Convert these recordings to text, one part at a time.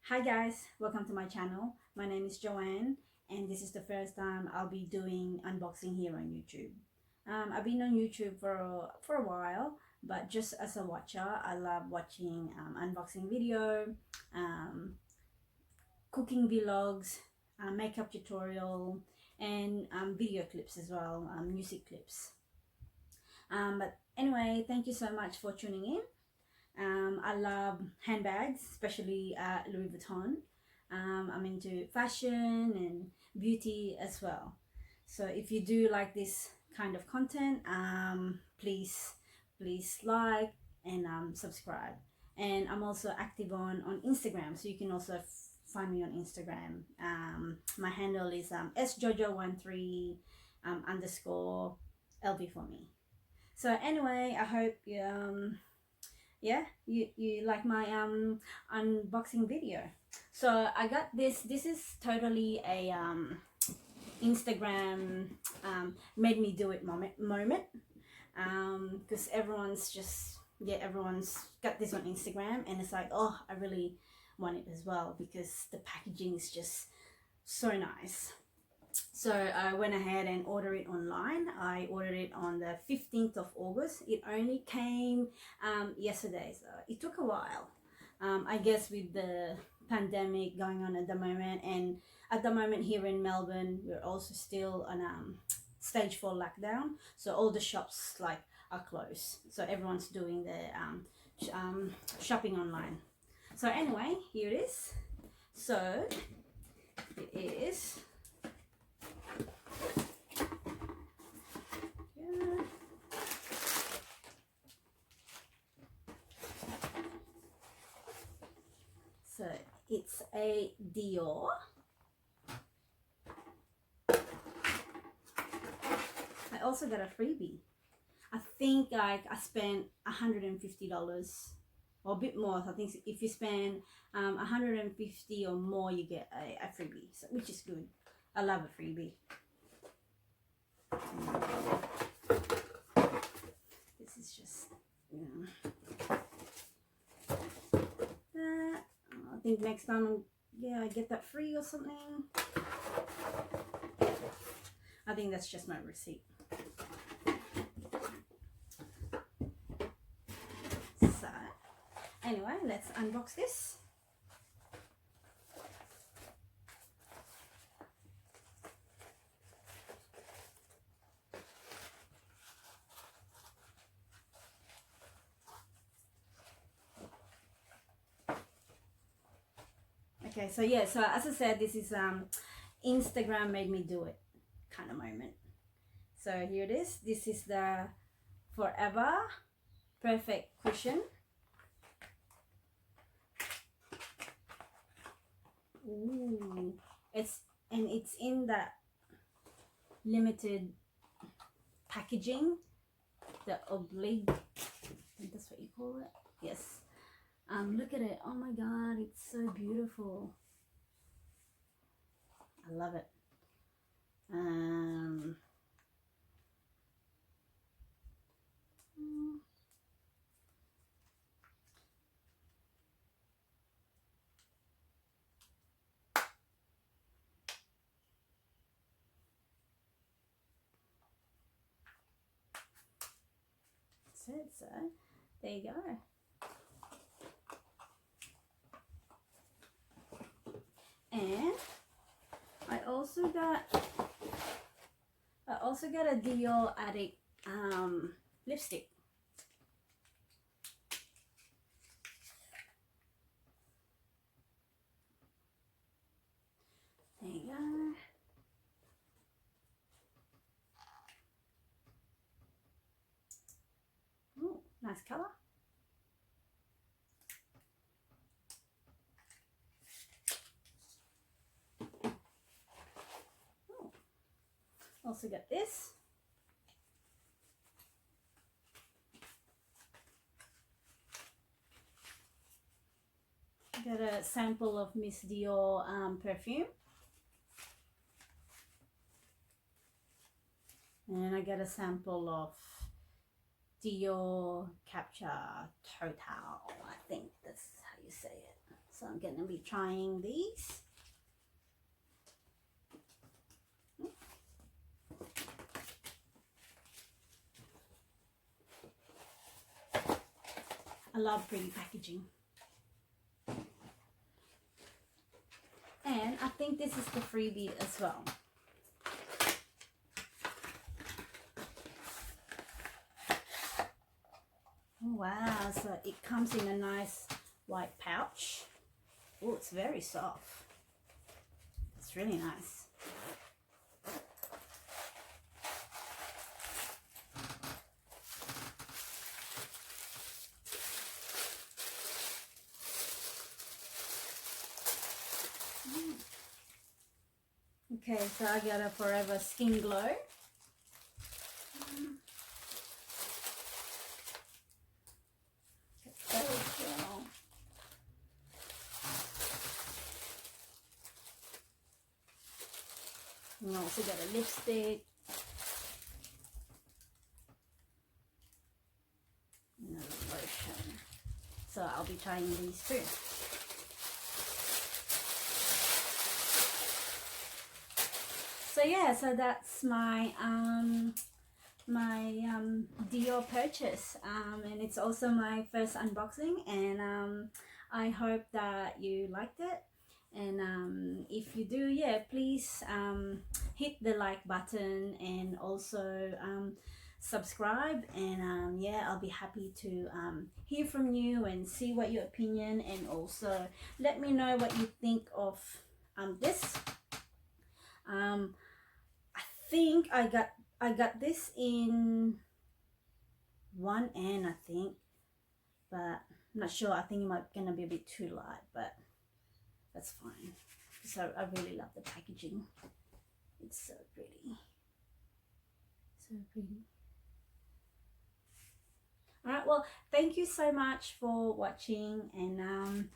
Hi guys, welcome to my channel. My name is Joanne and this is the first time I'll be doing unboxing here on YouTube. I've been on YouTube for a while, but just as a watcher, I love watching unboxing video, um, cooking vlogs, makeup tutorial, and video clips as well, music clips. But anyway, thank you so much for tuning in. I love handbags, especially Louis Vuitton. I'm into fashion and beauty as well. So if you do like this kind of content, please like and subscribe. And I'm also active on Instagram, so you can also find me on Instagram. My handle is sjojo13 underscore LV for me. So anyway, I hope yeah, you like my unboxing video. So I got this is totally a Instagram made me do it moment because everyone's got this on Instagram, and it's like, oh, I really want it as well because the packaging is just so nice. So I went ahead and ordered it online. I ordered it on the 15th of August. It only came yesterday, so it took a while. I guess with the pandemic going on at the moment, and at the moment here in Melbourne, we're also still on stage 4 lockdown. So all the shops are closed. So everyone's doing the shopping online. So anyway, here it is. So it is. So it's a Dior. I also got a freebie. I think I spent $150 or a bit more. So I think if you spend 150 or more, you get a freebie, so, which is good. I love a freebie. This is just, that. I think next time, I get that free or something. I think that's just my receipt. So, anyway, let's unbox this. Okay, so yeah, so as I said, this is Instagram made me do it kind of moment. So here it is. This is the Forever Perfect Cushion. Ooh, it's in that limited packaging, the oblique. I think that's what you call it. Yes. Look at it. Oh my god, it's so beautiful. I love it. That's it. So there you go. And I also got a Dior Addict lipstick. There you go. Ooh, nice color. Ooh. Also got this. Got a sample of Miss Dior perfume. And I got a sample of Dior Capture Total. I think that's how you say it. So I'm gonna be trying these. I love pretty packaging. And I think this is the freebie as well. Oh, wow, so it comes in a nice white pouch. Oh, it's very soft. It's really nice. Okay, so I got a Forever Skin Glow. And I also got a lipstick. And a lotion. So I'll be trying these too. So yeah, so that's my Dior purchase, and it's also my first unboxing, and I hope that you liked it. And if you do, yeah, please hit the like button and also subscribe, and yeah, I'll be happy to hear from you and see what your opinion, and also let me know what you think of this. I think I got this in 1N, I think, but I'm not sure. I think it might gonna be a bit too light, but that's fine. So I really love the packaging. It's so pretty. So pretty. Alright, well, thank you so much for watching, and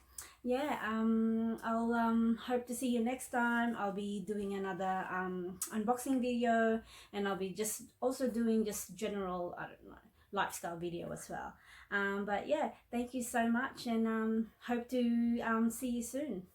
yeah, I'll hope to see you next time. I'll be doing another unboxing video, and I'll be just also doing just general, I don't know, lifestyle video as well. But yeah, thank you so much, and hope to see you soon.